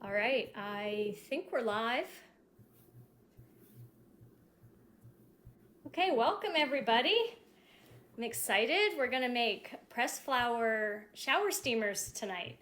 All right, I think we're live. Okay, welcome everybody. I'm excited. We're gonna make pressed flower shower steamers tonight.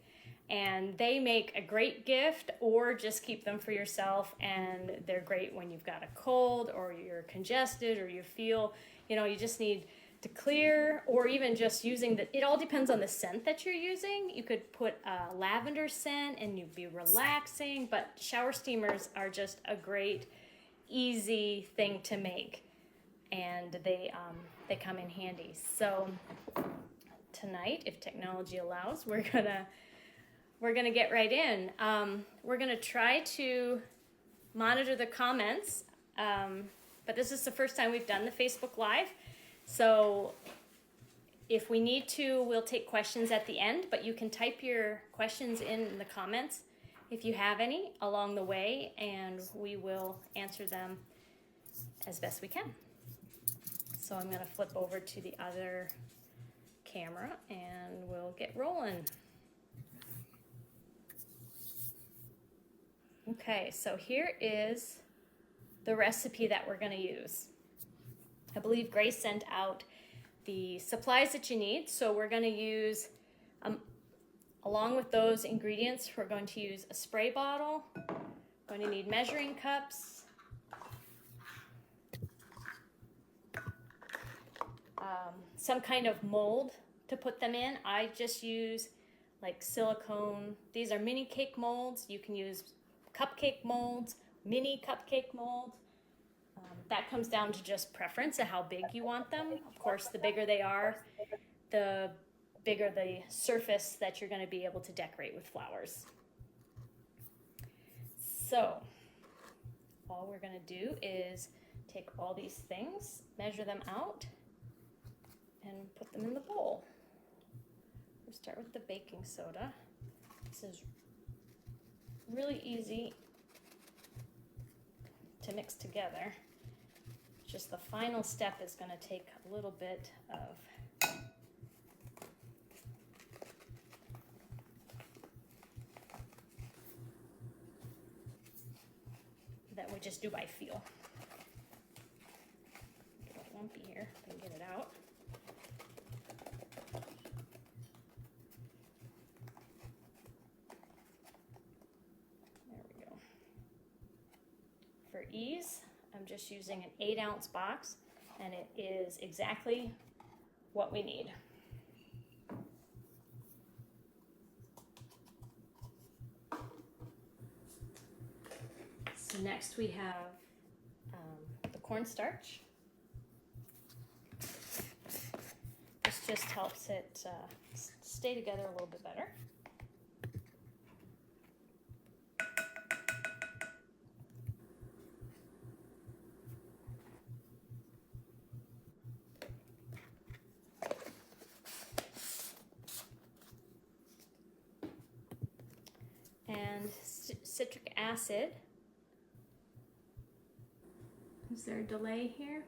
And they make a great gift, or just keep them for yourself. And they're great when you've got a cold or you're congested or you feel, you just need to clear, or even just using it all depends on the scent that you're using. You could put a lavender scent and you'd be relaxing, but shower steamers are just a great, easy thing to make. And they come in handy. So tonight, if technology allows, we're gonna get right in. We're gonna try to monitor the comments, but this is the first time we've done the Facebook Live. So if we need to, we'll take questions at the end, but you can type your questions in the comments if you have any along the way, and we will answer them as best we can. So I'm gonna flip over to the other camera and we'll get rolling. Okay, so here is the recipe that we're gonna use. I believe Grace sent out the supplies that you need. So we're gonna use, along with those ingredients, we're going to use a spray bottle. We're going to need measuring cups, some kind of mold to put them in. I just use like silicone. These are mini cake molds. You can use cupcake molds, mini cupcake molds. That comes down to just preference of how big you want them. Of course, the bigger they are, the bigger the surface that you're going to be able to decorate with flowers. So all we're going to do is take all these things, measure them out, and put them in the bowl. We'll start with the baking soda. This is really easy to mix together. Just the final step is going to take a little bit of that we just do by feel. Get it lumpy here, and get it out. There we go. For ease, I'm just using an 8-ounce box, and it is exactly what we need. So next we have the cornstarch. This just helps it stay together a little bit better. And citric acid. Is there a delay here?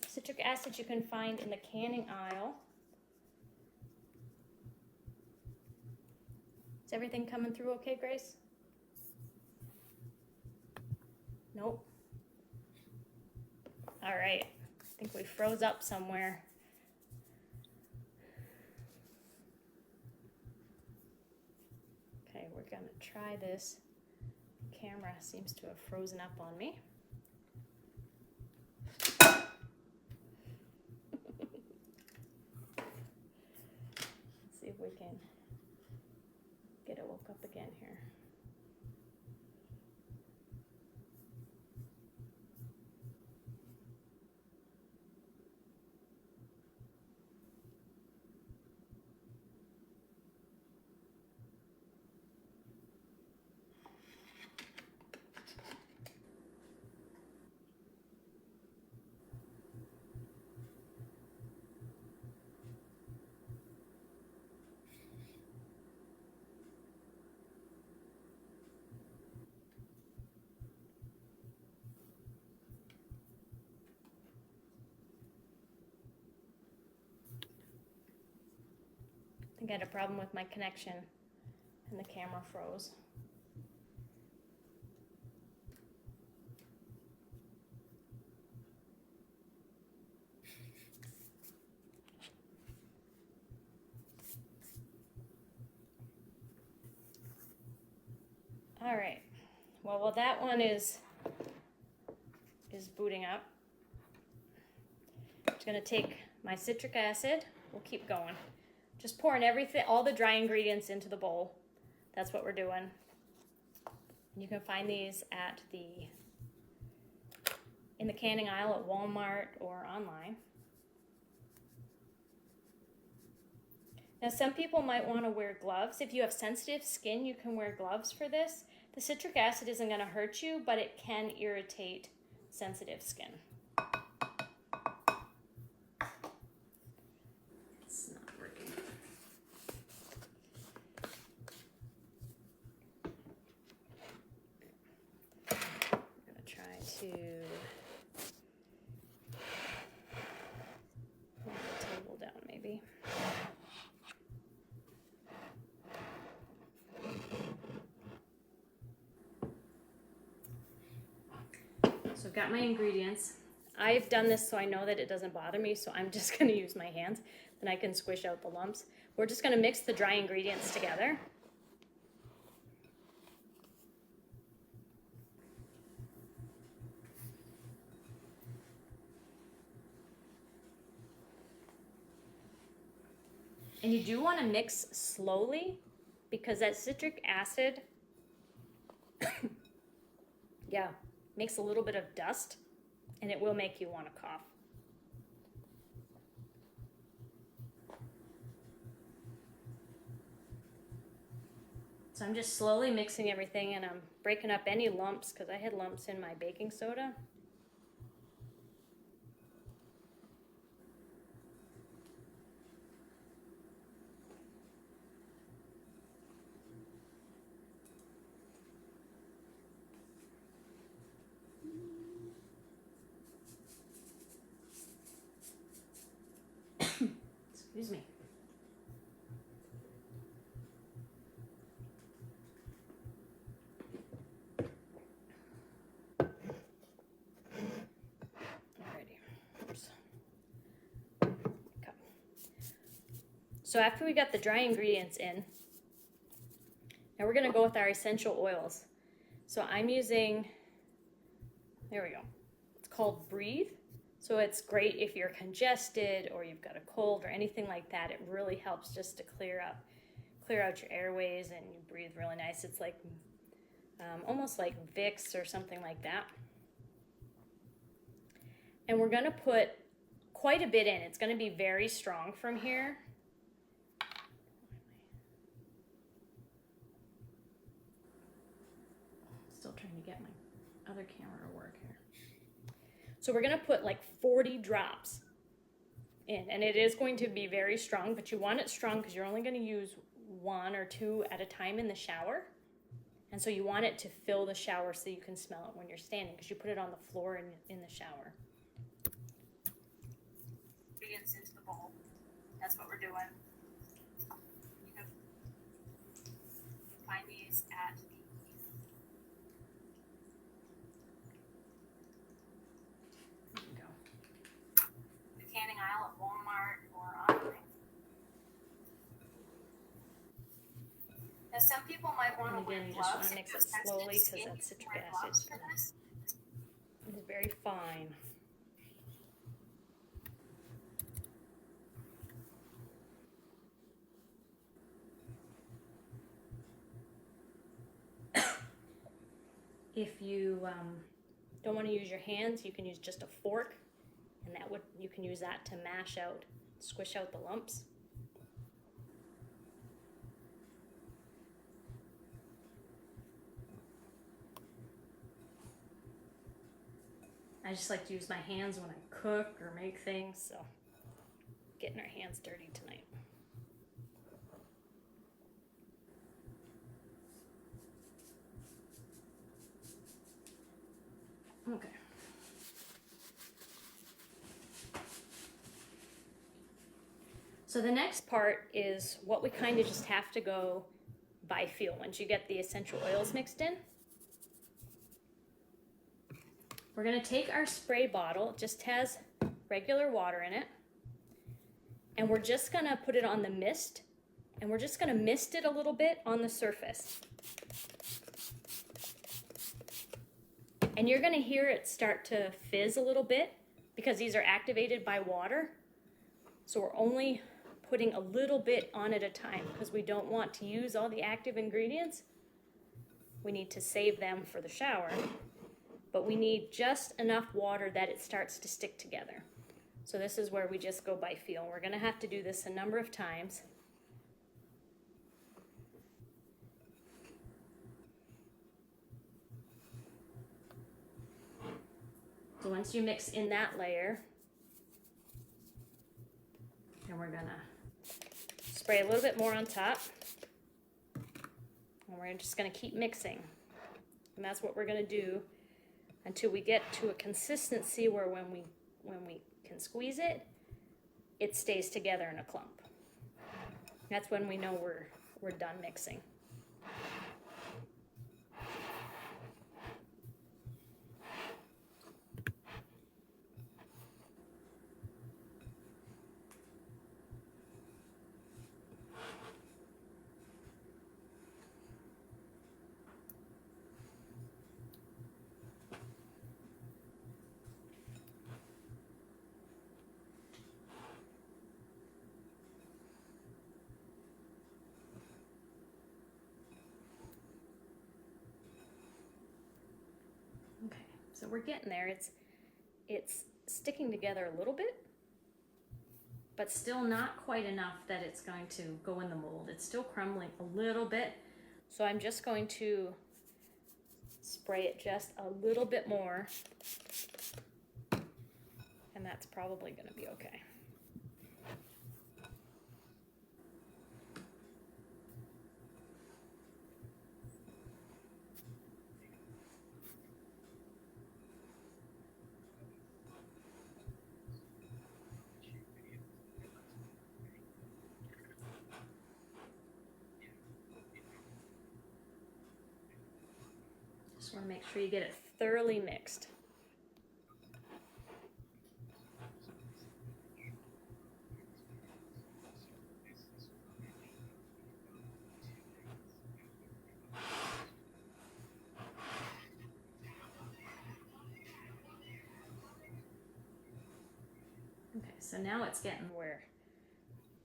Citric acid you can find in the canning aisle. Is everything coming through okay, Grace? Nope. All right, I think we froze up somewhere. Okay, we're gonna try this. Camera seems to have frozen up on me. Let's see if we can get it woke up again here. I had a problem with my connection and the camera froze. All right, well, while that one is booting up, I'm just gonna take my citric acid. We'll keep going. Just pouring everything, all the dry ingredients into the bowl. That's what we're doing. You can find these at in the canning aisle at Walmart or online. Now, some people might want to wear gloves. If you have sensitive skin, you can wear gloves for this. The citric acid isn't going to hurt you, but it can irritate sensitive skin. It's not working. I'm going to try to move the table down maybe. So I've got my ingredients. I've done this so I know that it doesn't bother me, so I'm just going to use my hands, and I can squish out the lumps. We're just going to mix the dry ingredients together. And you do want to mix slowly because that citric acid, yeah, makes a little bit of dust, and it will make you want to cough. So I'm just slowly mixing everything, and I'm breaking up any lumps because I had lumps in my baking soda. Excuse me. Alrighty. Oops. Cup. So after we got the dry ingredients in, now we're going to go with our essential oils. So I'm using, there we go. It's called Breathe. So it's great if you're congested or you've got a cold or anything like that. It really helps just to clear out your airways, and you breathe really nice. It's like almost like Vicks or something like that. And we're going to put quite a bit in. It's going to be very strong from here. Still trying to get my other camera to work here. So we're going to put like 40 drops in, and it is going to be very strong, but you want it strong because you're only going to use 1 or 2 at a time in the shower. And so you want it to fill the shower so you can smell it when you're standing, because you put it on the floor in the shower. Ingredients into the bowl. That's what we're doing. You can find these at the canning aisle at Walmart or online. Now, some people might want to wear gloves. You just want to mix it slowly because that citric acid is very fine. If you don't want to use your hands, you can use just a fork, and you can use that to mash out, squish out the lumps. I just like to use my hands when I cook or make things, so getting our hands dirty tonight. Okay. So the next part is what we kind of just have to go by feel once you get the essential oils mixed in. We're going to take our spray bottle, it just has regular water in it, and we're just going to put it on the mist, and we're just going to mist it a little bit on the surface. And you're going to hear it start to fizz a little bit because these are activated by water. So we're only putting a little bit on at a time because we don't want to use all the active ingredients. We need to save them for the shower, but we need just enough water that it starts to stick together. So this is where we just go by feel. We're going to have to do this a number of times. So once you mix in that layer, then we're going to spray a little bit more on top. And we're just going to keep mixing. And that's what we're going to do until we get to a consistency where when we can squeeze it, it stays together in a clump. That's when we know we're done mixing. Okay, so we're getting there. It's sticking together a little bit, but still not quite enough that it's going to go in the mold. It's still crumbling a little bit. So I'm just going to spray it just a little bit more, and that's probably going to be okay. Just want to make sure you get it thoroughly mixed. Okay, so now it's getting where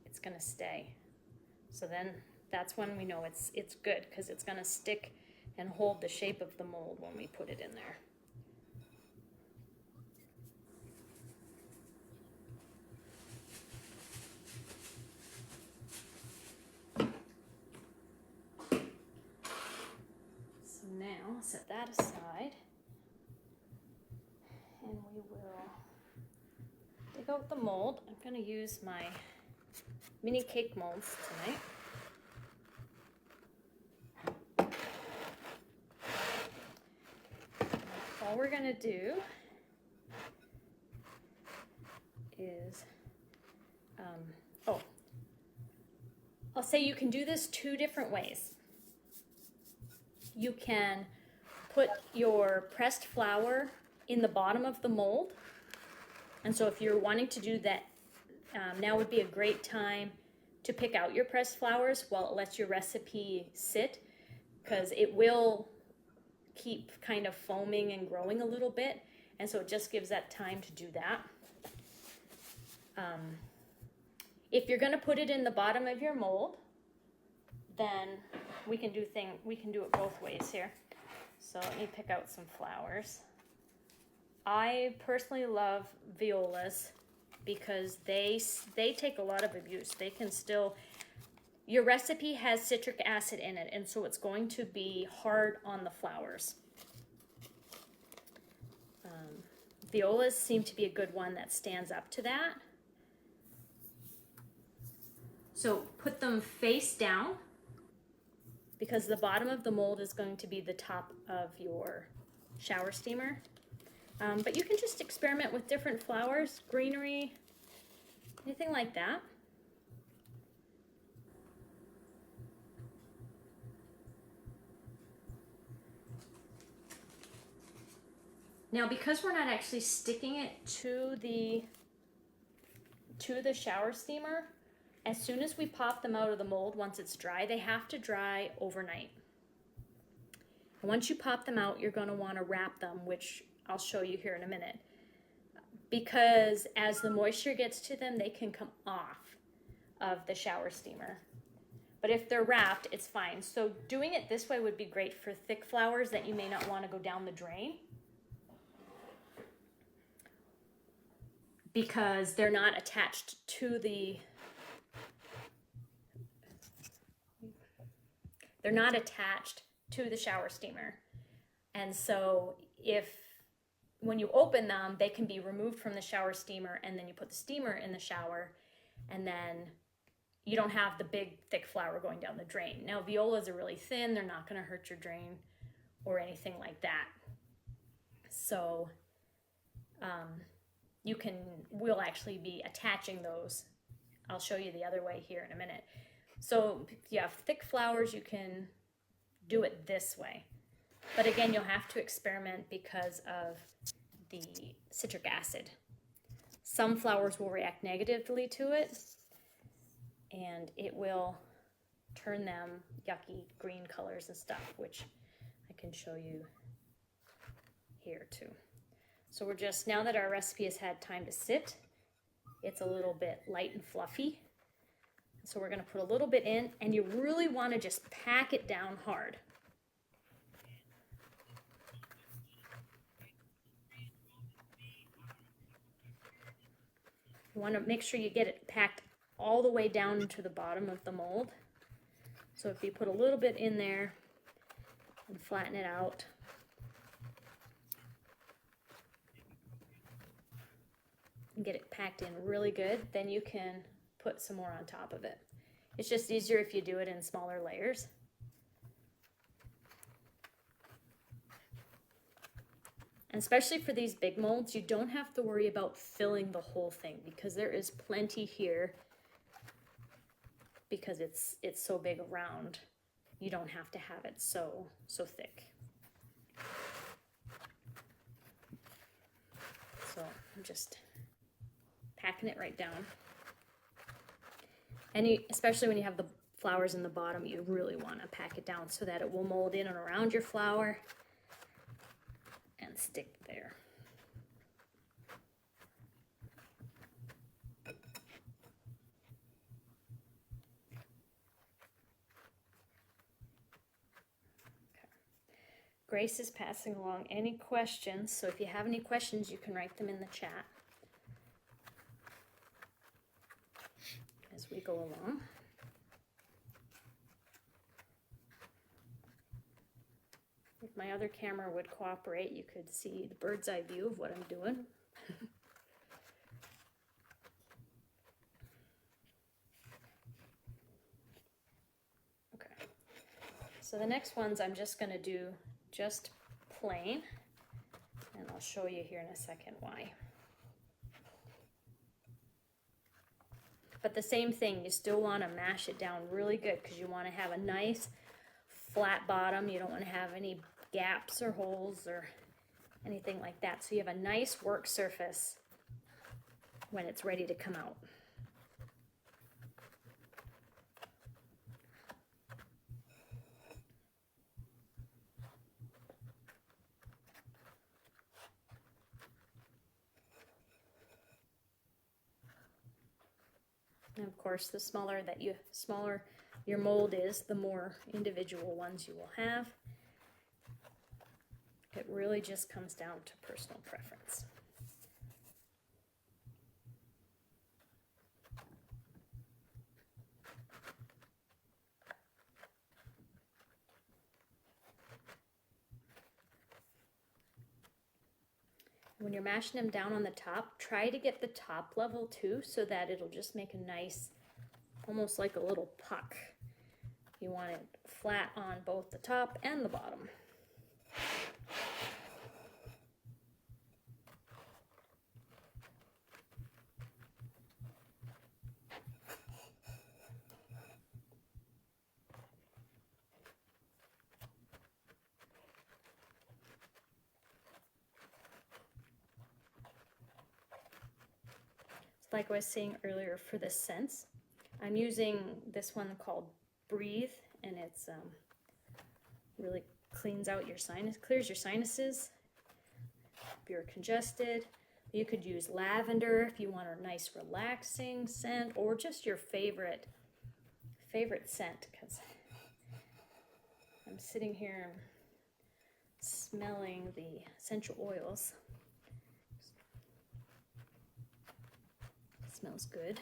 it's going to stay. So then that's when we know it's good, because it's going to stick and hold the shape of the mold when we put it in there. So now set that aside, and we will dig out the mold. I'm going to use my mini cake molds tonight. All we're going to do is, I'll say you can do this two different ways. You can put your pressed flour in the bottom of the mold. And so if you're wanting to do that, now would be a great time to pick out your pressed flowers while it lets your recipe sit, because it will keep kind of foaming and growing a little bit, and so it just gives that time to do that. If you're going to put it in the bottom of your mold, then we can do it both ways here. So let me pick out some flowers. I personally love violas because they take a lot of abuse. They can still, your recipe has citric acid in it, and so it's going to be hard on the flowers. Violas seem to be a good one that stands up to that. So put them face down, because the bottom of the mold is going to be the top of your shower steamer. But you can just experiment with different flowers, greenery, anything like that. Now, because we're not actually sticking it to the shower steamer, as soon as we pop them out of the mold, once it's dry, they have to dry overnight. And once you pop them out, you're going to want to wrap them, which I'll show you here in a minute. Because as the moisture gets to them, they can come off of the shower steamer. But if they're wrapped, it's fine. So doing it this way would be great for thick flowers that you may not want to go down the drain, because they're not attached to the shower steamer. And so when you open them, they can be removed from the shower steamer, and then you put the steamer in the shower, and then you don't have the big thick flower going down the drain. Now, violas are really thin. They're not going to hurt your drain or anything like that. So we'll actually be attaching those. I'll show you the other way here in a minute. So if you have thick flowers, you can do it this way. But again, you'll have to experiment because of the citric acid. Some flowers will react negatively to it, and it will turn them yucky green colors and stuff, which I can show you here too. So now that our recipe has had time to sit, it's a little bit light and fluffy. So we're going to put a little bit in, and you really want to just pack it down hard. You want to make sure you get it packed all the way down into the bottom of the mold. So if you put a little bit in there and flatten it out, and get it packed in really good, then you can put some more on top of it. It's just easier if you do it in smaller layers. And especially for these big molds, you don't have to worry about filling the whole thing, because there is plenty here. Because it's so big around, you don't have to have it so thick. So I'm just packing it right down. And especially when you have the flowers in the bottom, you really want to pack it down so that it will mold in and around your flower and stick there. Grace is passing along any questions, so if you have any questions, you can write them in the chat as we go along. If my other camera would cooperate, you could see the bird's eye view of what I'm doing. Okay, so the next ones I'm just going to do just plain, and I'll show you here in a second why. But the same thing, you still want to mash it down really good, because you want to have a nice flat bottom. You don't want to have any gaps or holes or anything like that. So you have a nice work surface when it's ready to come out. And of course, the smaller your mold is, the more individual ones you will have. It really just comes down to personal preference. When you're mashing them down on the top, try to get the top level too, so that it'll just make a nice, almost like a little puck. You want it flat on both the top and the bottom. like I was saying earlier, for the scents, I'm using this one called Breathe, and it's really cleans out your sinus, clears your sinuses if you're congested. You could use lavender if you want a nice relaxing scent, or just your favorite scent, because I'm sitting here smelling the essential oils. It smells good.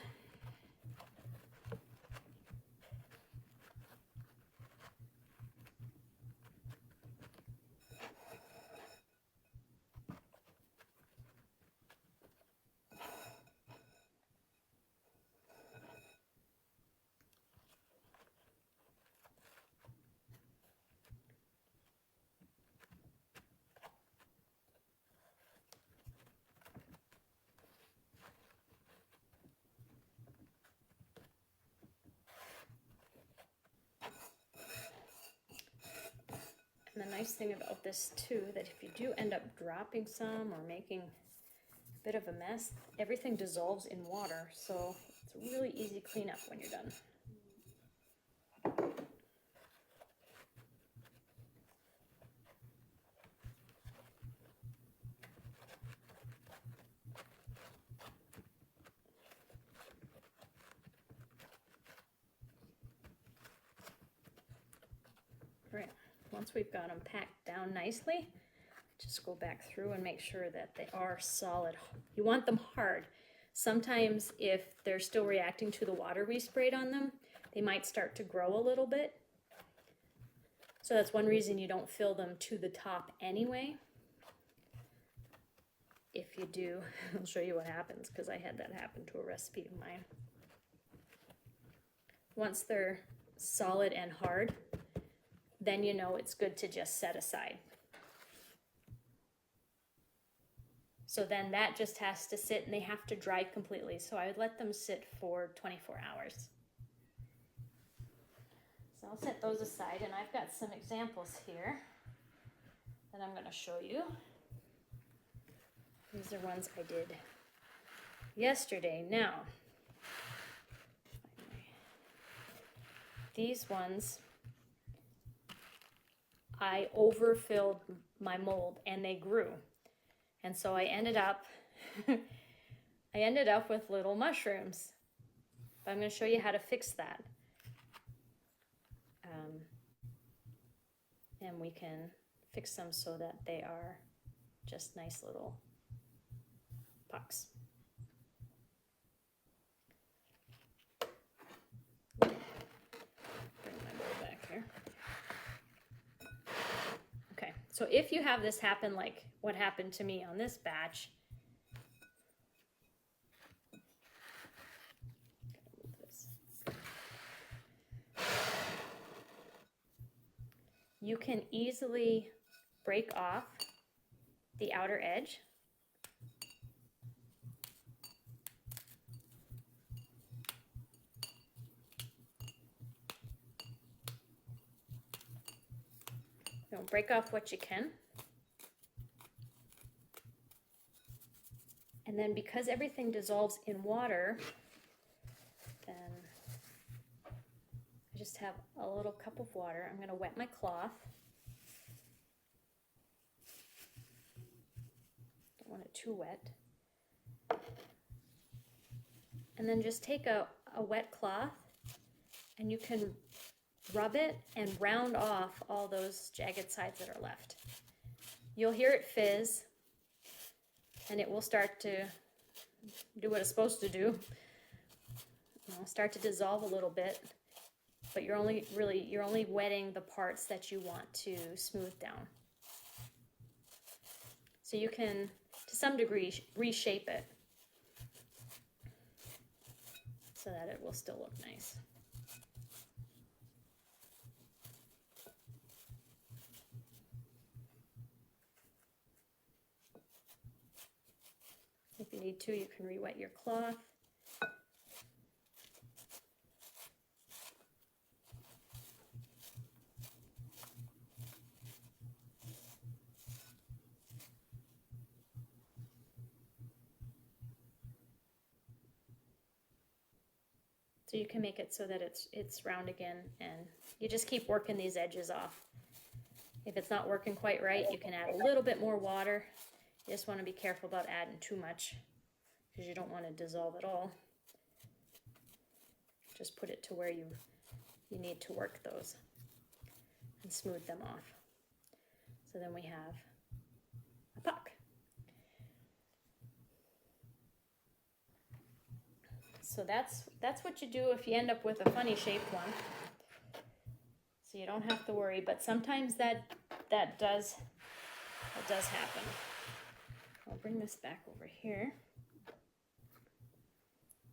And the nice thing about this too, that if you do end up dropping some or making a bit of a mess, everything dissolves in water, so it's a really easy cleanup when you're done. All right, once we've got them packed down nicely, just go back through and make sure that they are solid. You want them hard. Sometimes if they're still reacting to the water we sprayed on them, they might start to grow a little bit. So that's one reason you don't fill them to the top anyway. If you do, I'll show you what happens, because I had that happen to a recipe of mine. Once they're solid and hard, then you know it's good to just set aside. So then that just has to sit, and they have to dry completely. So I would let them sit for 24 hours. So I'll set those aside, and I've got some examples here that I'm going to show you. These are ones I did yesterday. Now, these ones, I overfilled my mold and they grew. And so I ended up with little mushrooms. But I'm going to show you how to fix that. And we can fix them so that they are just nice little pucks. Bring my bowl back here. Okay, so if you have this happen like what happened to me on this batch, you can easily break off the outer edge. Break off what you can. And then because everything dissolves in water, then I just have a little cup of water. I'm going to wet my cloth. Don't want it too wet. And then just take a wet cloth, and you can rub it and round off all those jagged sides that are left. You'll hear it fizz, and it will start to do what it's supposed to do. It'll start to dissolve a little bit, but you're only wetting the parts that you want to smooth down. So you can, to some degree, reshape it so that it will still look nice. If you need to, you can re-wet your cloth. So you can make it so that it's round again, and you just keep working these edges off. If it's not working quite right, you can add a little bit more water. You just want to be careful about adding too much because you don't want to dissolve it all. Just put it to where you need to work those and smooth them off. So then we have a puck. So that's what you do if you end up with a funny shaped one. So you don't have to worry, but sometimes that does happen. I'll bring this back over here.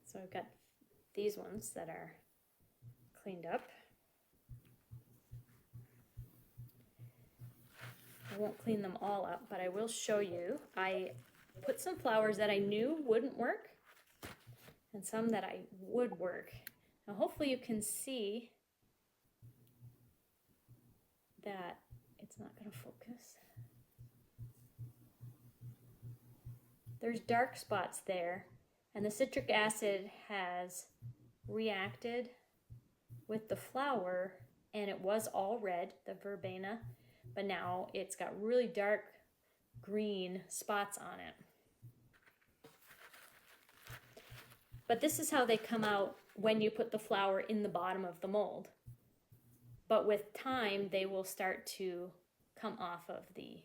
So I've got these ones that are cleaned up. I won't clean them all up, but I will show you. I put some flowers that I knew wouldn't work and some that I would work. Now hopefully you can see that it's not going to focus. There's dark spots there, and the citric acid has reacted with the flower, and it was all red, the verbena, but now it's got really dark green spots on it. But this is how they come out when you put the flower in the bottom of the mold. But with time, they will start to come off of the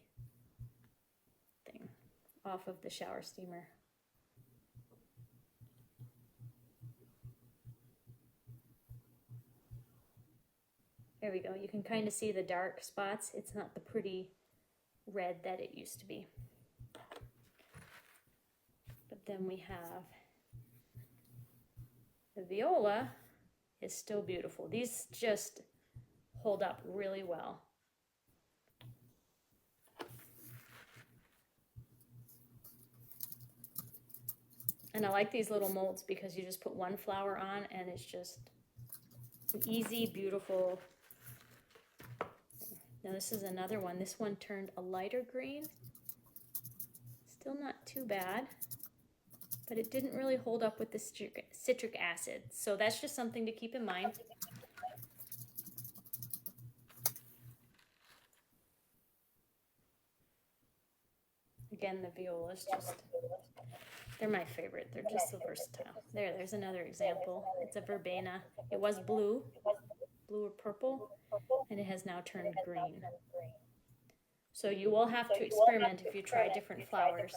thing, off of the shower steamer. There we go. You can kind of see the dark spots. It's not the pretty red that it used to be. But then we have the viola is still beautiful. These just hold up really well. And I like these little molds because you just put one flower on and it's just an easy, beautiful. Now this is another one. This one turned a lighter green. Still not too bad, but it didn't really hold up with the citric acid. So that's just something to keep in mind. Again, the violas just, they're my favorite. They're just so versatile. There's another example. It's a verbena. It was blue or purple, and it has now turned green. So you will have to experiment if you try different flowers.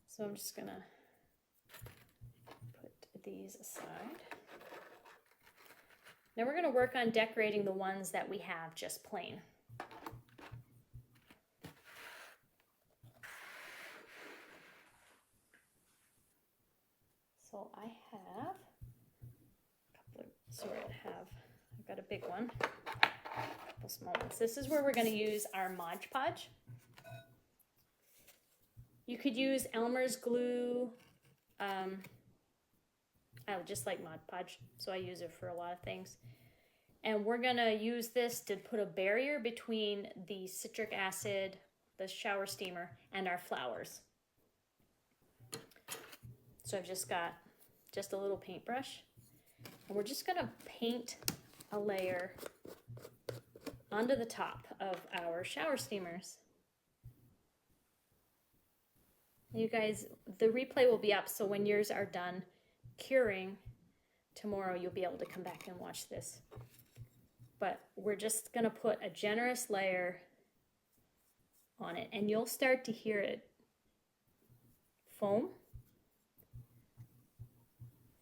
So I'm just gonna put these aside. Now we're gonna work on decorating the ones that we have just plain. So I have a couple of, I've got a big one, a couple small ones. This is where we're going to use our Mod Podge. You could use Elmer's glue. I just like Mod Podge, so I use it for a lot of things. And we're going to use this to put a barrier between the citric acid, the shower steamer, and our flowers. So I've just got a little paintbrush, and we're just gonna paint a layer onto the top of our shower steamers. You guys, the replay will be up, so when yours are done curing tomorrow, you'll be able to come back and watch this. But we're just gonna put a generous layer on it, and you'll start to hear it foam.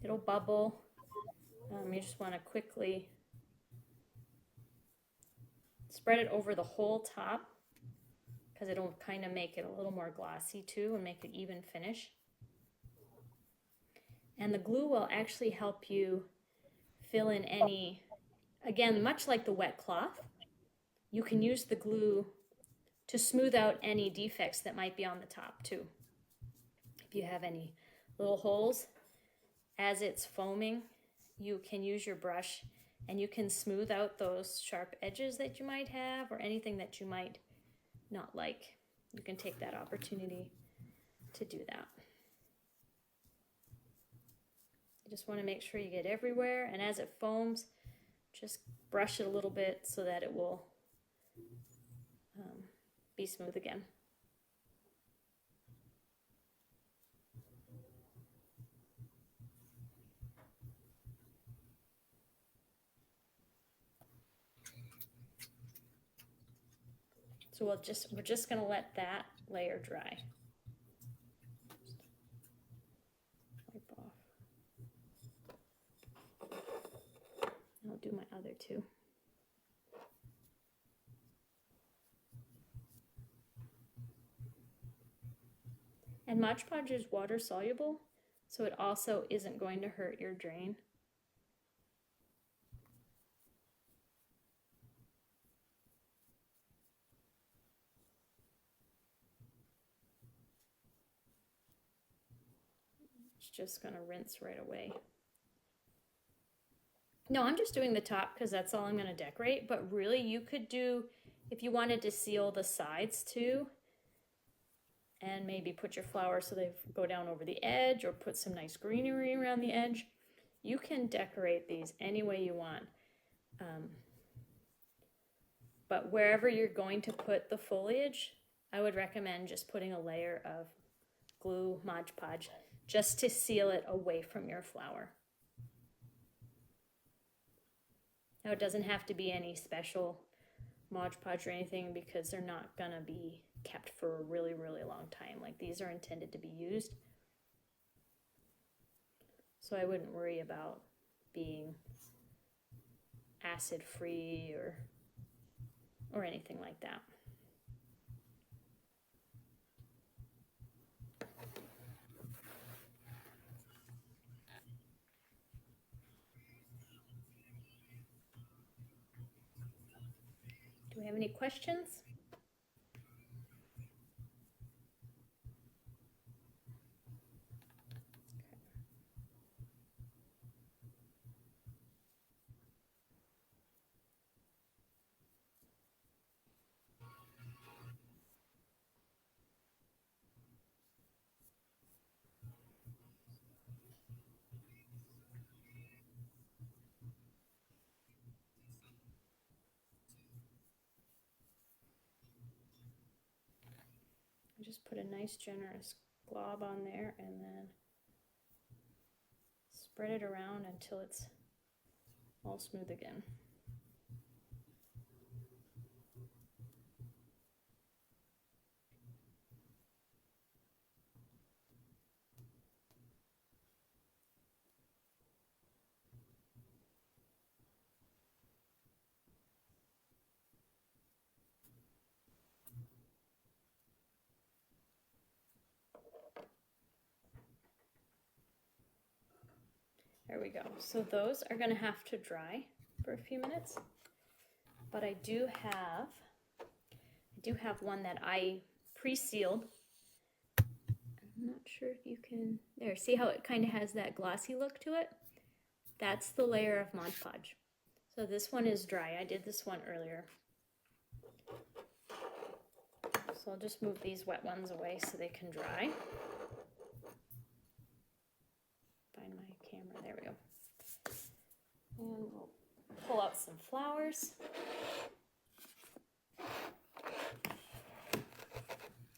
It'll bubble. You just want to quickly spread it over the whole top because it'll kind of make it a little more glossy too and make it even finish. And the glue will actually help you fill in any, again, much like the wet cloth, you can use the glue to smooth out any defects that might be on the top too. If you have any little holes, as it's foaming, you can use your brush and you can smooth out those sharp edges that you might have or anything that you might not like. You can take that opportunity to do that. You just want to make sure you get everywhere, and as it foams, just brush it a little bit so that it will be smooth again. So we're just going to let that layer dry. Wipe off. I'll do my other two. And Mod Podge is water soluble, so it also isn't going to hurt your drain. It's just going to rinse right away. No, I'm just doing the top because that's all I'm going to decorate, but really you could do, if you wanted to seal the sides too, and maybe put your flowers so they go down over the edge, or put some nice greenery around the edge, you can decorate these any way you want. But wherever you're going to put the foliage, I would recommend just putting a layer of glue Mod Podge just to seal it away from your flower. Now it doesn't have to be any special Mod Podge or anything, because they're not gonna be kept for a really, really long time. Like, these are intended to be used. So I wouldn't worry about being acid free or anything like that. Do we have any questions? Just put a nice generous glob on there and then spread it around until it's all smooth again. There we go. So those are going to have to dry for a few minutes. But I do have one that I pre-sealed. I'm not sure if you can, there, see how it kind of has that glossy look to it? That's the layer of Mod Podge. So this one is dry. I did this one earlier. So I'll just move these wet ones away so they can dry. Find my camera, there we go. And we'll pull out some flowers.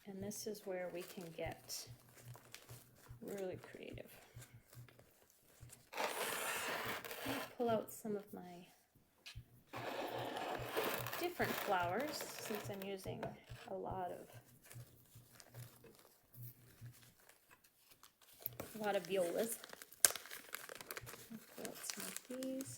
And this is where we can get really creative. I'll pull out some of my different flowers since I'm using a lot of violas. I'll pull out some of these.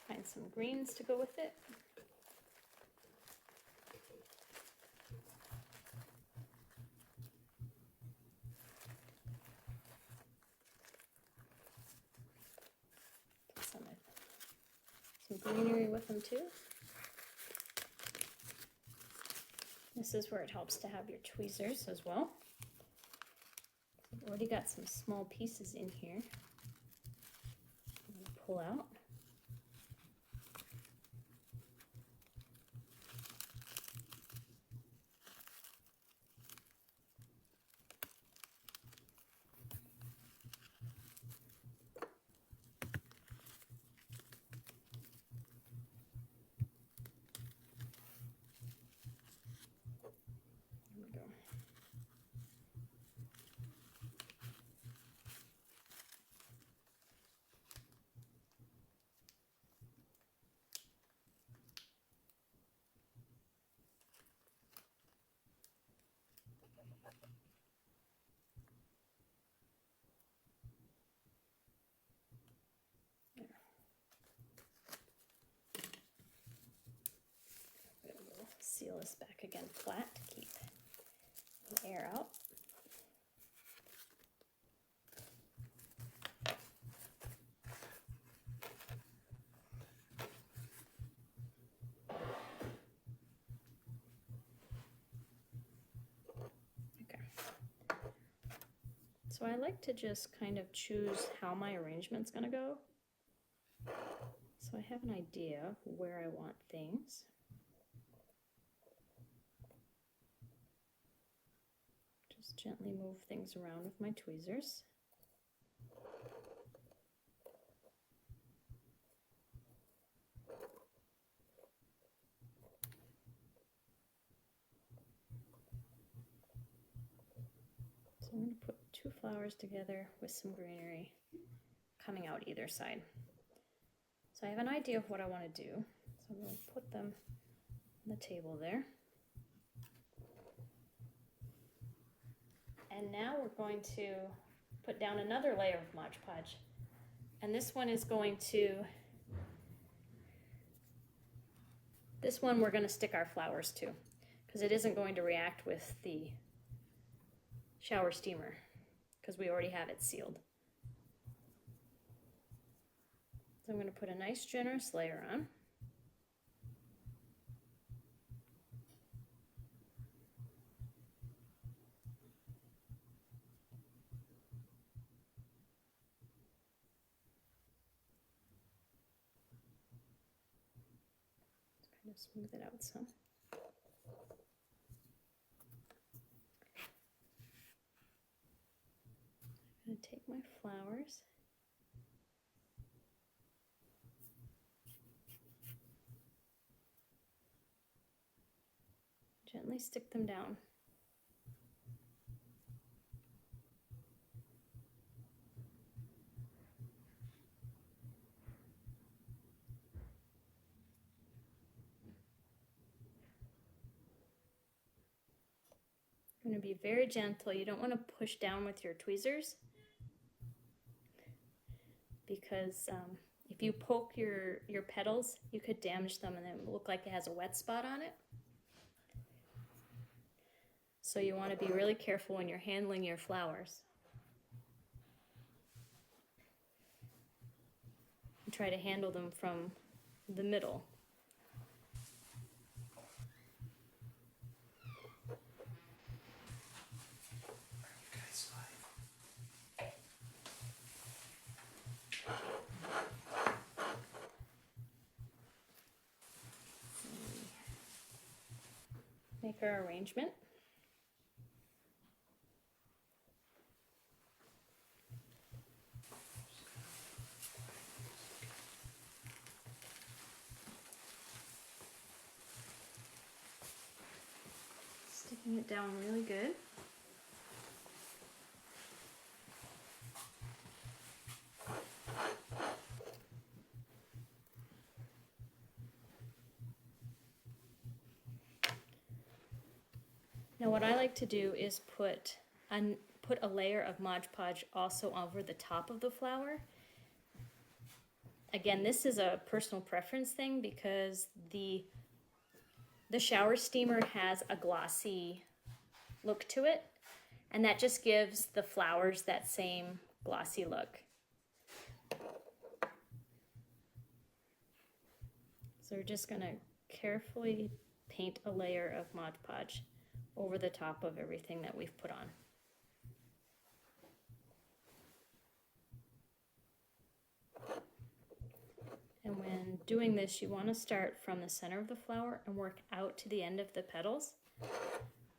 Find some greens to go with it. Put some greenery with them too. This is where it helps to have your tweezers as well. I've already got some small pieces in here. I'm going to pull out. There we go. We'll seal this back again flat to keep the air out. So I like to just kind of choose how my arrangement's going to go. So I have an idea where I want things. Just gently move things around with my tweezers. So I'm going to put two flowers together with some greenery coming out either side. So I have an idea of what I want to do. So I'm going to put them on the table there. And now we're going to put down another layer of Mod Podge. And this one we're going to stick our flowers to, because it isn't going to react with the shower steamer, because we already have it sealed. So I'm going to put a nice generous layer on. Just kind of smooth it out some. I'm going to take my flowers. Gently stick them down. You're going to be very gentle. You don't want to push down with your tweezers, because if you poke your petals, you could damage them and it will look like it has a wet spot on it. So you want to be really careful when you're handling your flowers. And try to handle them from the middle. Make our arrangement. Sticking it down really good. Now what I like to do is put a layer of Mod Podge also over the top of the flower. Again, this is a personal preference thing, because the shower steamer has a glossy look to it, and that just gives the flowers that same glossy look. So we're just going to carefully paint a layer of Mod Podge over the top of everything that we've put on. doing this, you want to start from the center of the flower and work out to the end of the petals,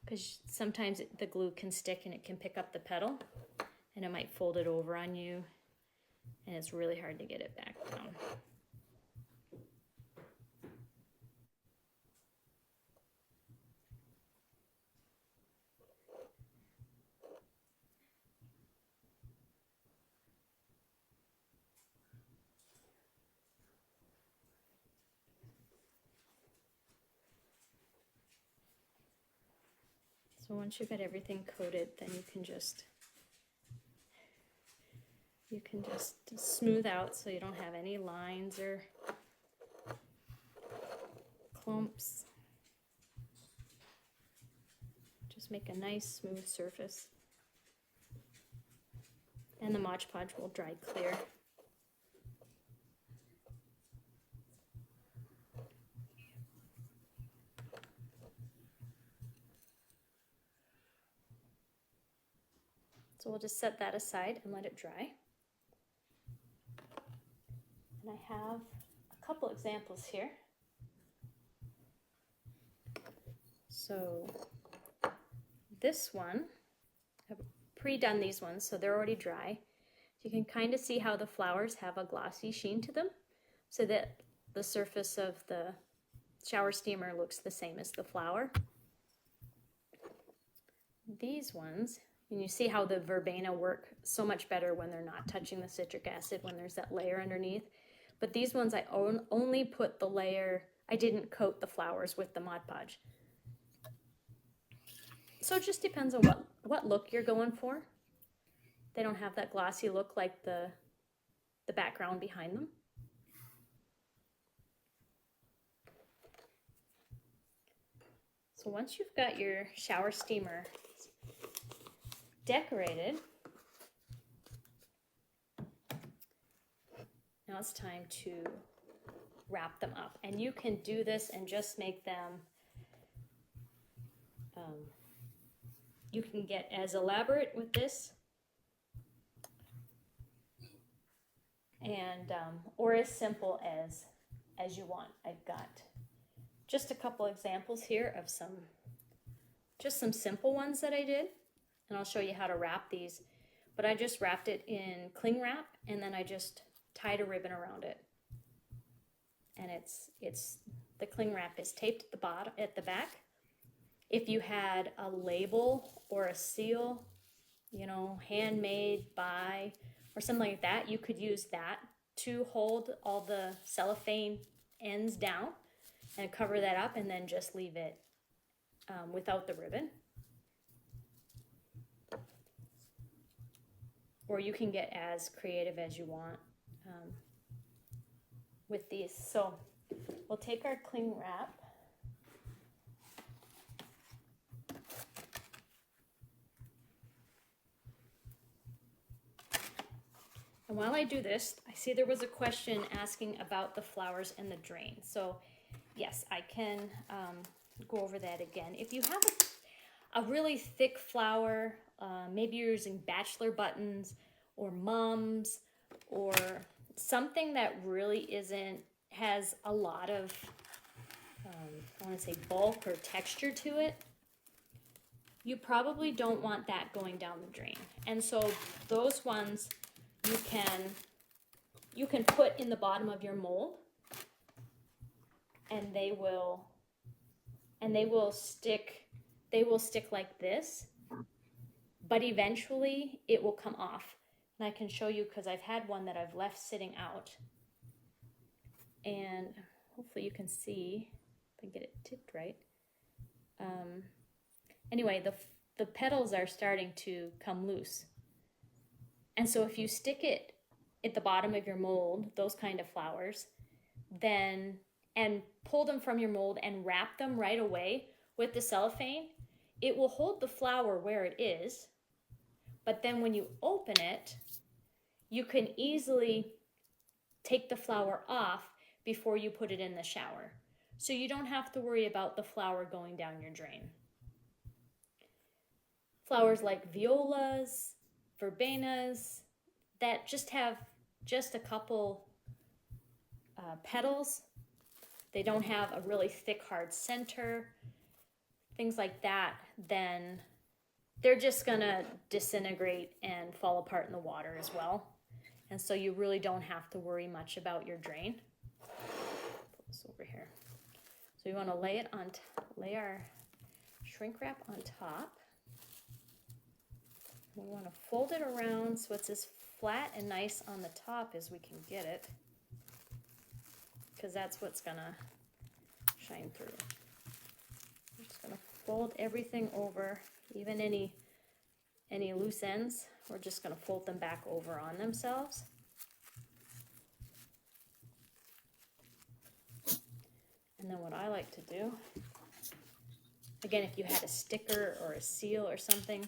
because sometimes the glue can stick and it can pick up the petal and it might fold it over on you, and it's really hard to get it back down. So once you've got everything coated, then you can just smooth out so you don't have any lines or clumps. Just make a nice smooth surface. And the Mod Podge will dry clear. So we'll just set that aside and let it dry. And I have a couple examples here. So this one, I've pre-done these ones, so they're already dry. You can kind of see how the flowers have a glossy sheen to them, so that the surface of the shower steamer looks the same as the flower. These ones, and you see how the verbena work so much better when they're not touching the citric acid, when there's that layer underneath. But these ones I only put the layer, I didn't coat the flowers with the Mod Podge. So it just depends on what look you're going for. They don't have that glossy look like the background behind them. So once you've got your shower steamer decorated, now it's time to wrap them up. And you can do this and just make them, you can get as elaborate with this and or as simple as you want. I've got just a couple examples here of just some simple ones that I did, and I'll show you how to wrap these. But I just wrapped it in cling wrap, and then I just tied a ribbon around it. And it's the cling wrap is taped at the bottom, at the back. If you had a label or a seal, you know, handmade by or something like that, you could use that to hold all the cellophane ends down and cover that up, and then just leave it without the ribbon. Or you can get as creative as you want with these. So we'll take our cling wrap, and while I do this, I see there was a question asking about the flowers and the drain. So yes, I can go over that again. If you have a really thick flower, maybe you're using bachelor buttons or mums or something that really has a lot of, I want to say bulk or texture to it, you probably don't want that going down the drain. And so those ones you can put in the bottom of your mold, and they will stick like this, but eventually it will come off. And I can show you, because I've had one that I've left sitting out, and hopefully you can see if I can get it tipped right. Anyway, the petals are starting to come loose, and so if you stick it at the bottom of your mold, those kind of flowers, then and pull them from your mold and wrap them right away with the cellophane, it will hold the flower where it is, but then when you open it, you can easily take the flower off before you put it in the shower. So you don't have to worry about the flower going down your drain. Flowers like violas, verbenas, that just have just a couple petals, they don't have a really thick, hard center, things like that, then they're just gonna disintegrate and fall apart in the water as well. And so you really don't have to worry much about your drain. Put this over here. So you want to lay our shrink wrap on top. We want to fold it around so it's as flat and nice on the top as we can get it, because that's what's gonna shine through. I'm just gonna fold everything over, even any loose ends, we're just gonna fold them back over on themselves. And then what I like to do, again, if you had a sticker or a seal or something,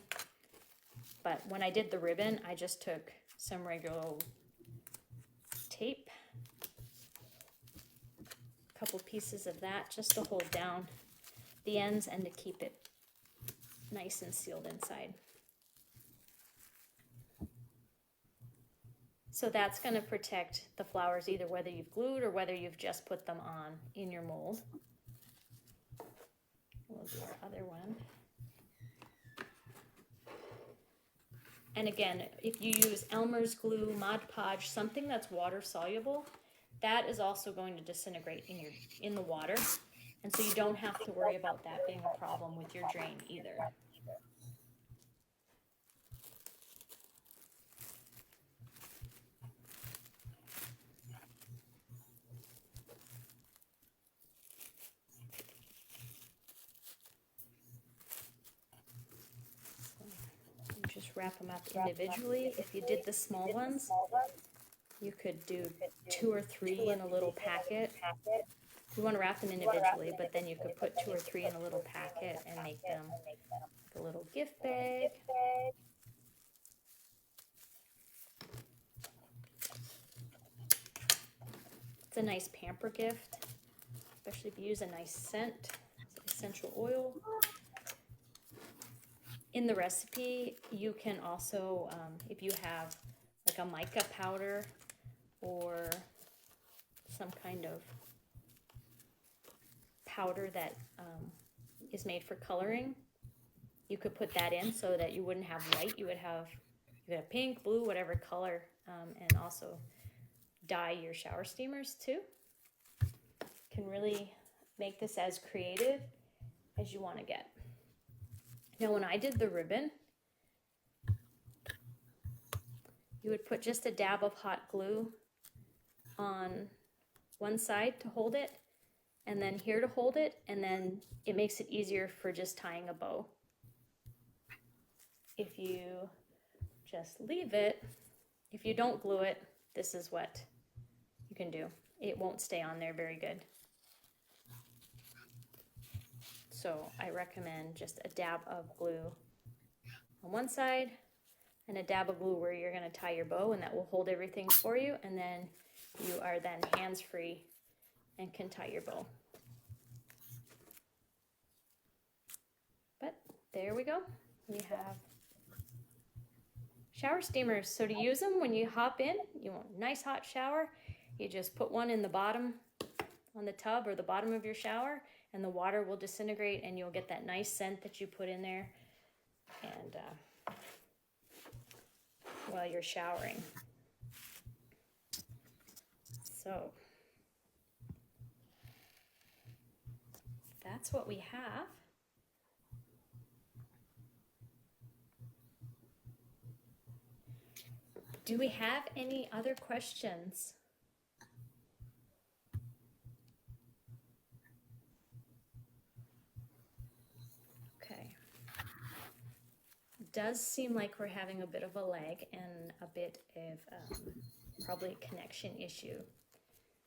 but when I did the ribbon, I just took some regular old tape, a couple pieces of that just to hold down the ends and to keep it nice and sealed inside. So that's going to protect the flowers either whether you've glued or whether you've just put them on in your mold. We'll do our other one. And again, if you use Elmer's glue, Mod Podge, something that's water soluble, that is also going to disintegrate in the water. And so you don't have to worry about that being a problem with your drain either. Just wrap them up individually. If you did the small ones, you could do 2 or 3 in a little packet. You want to wrap them individually, but then you could put 2 or 3 in a little packet and make them like a little gift bag. It's a nice pamper gift, especially if you use a nice scent, essential oil. In the recipe, you can also, if you have like a mica powder or some kind of powder that is made for coloring, you could put that in so that you wouldn't have white. You would have pink, blue, whatever color, and also dye your shower steamers too. Can really make this as creative as you want to get. Now, when I did the ribbon, you would put just a dab of hot glue on one side to hold it, and then here to hold it, and then it makes it easier for just tying a bow. If you just leave it, if you don't glue it, this is what you can do. It won't stay on there very good. So I recommend just a dab of glue on one side and a dab of glue where you're going to tie your bow, and that will hold everything for you, and then you are then hands-free and can tie your bow. But there we go. We have shower steamers. So to use them when you hop in, you want a nice hot shower, you just put one in the bottom on the tub or the bottom of your shower, and the water will disintegrate and you'll get that nice scent that you put in there and while you're showering. So that's what we have. Do we have any other questions? Does seem like we're having a bit of a lag and a bit of probably a connection issue.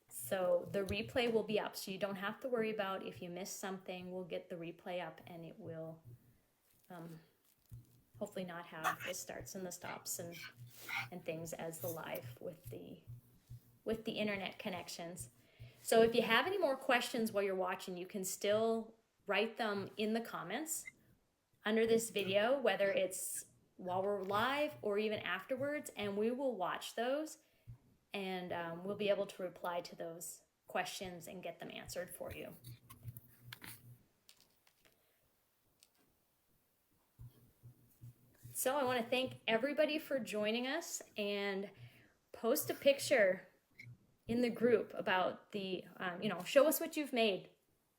So the replay will be up, so you don't have to worry about if you missed something. We'll get the replay up, and it will hopefully not have the starts and the stops and things as the live with the internet connections. So if you have any more questions while you're watching, you can still write them in the comments under this video, whether it's while we're live or even afterwards, and we will watch those and we'll be able to reply to those questions and get them answered for you. So I want to thank everybody for joining us, and post a picture in the group about the, show us what you've made.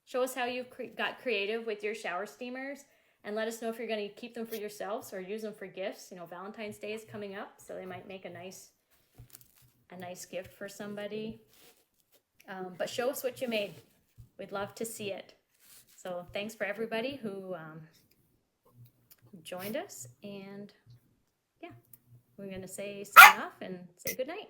Show us how you've got creative with your shower steamers, and let us know if you're going to keep them for yourselves or use them for gifts. You know, Valentine's Day is coming up, so they might make a nice gift for somebody. But show us what you made. We'd love to see it. So thanks for everybody who joined us, and yeah, we're going to sign off and say good night.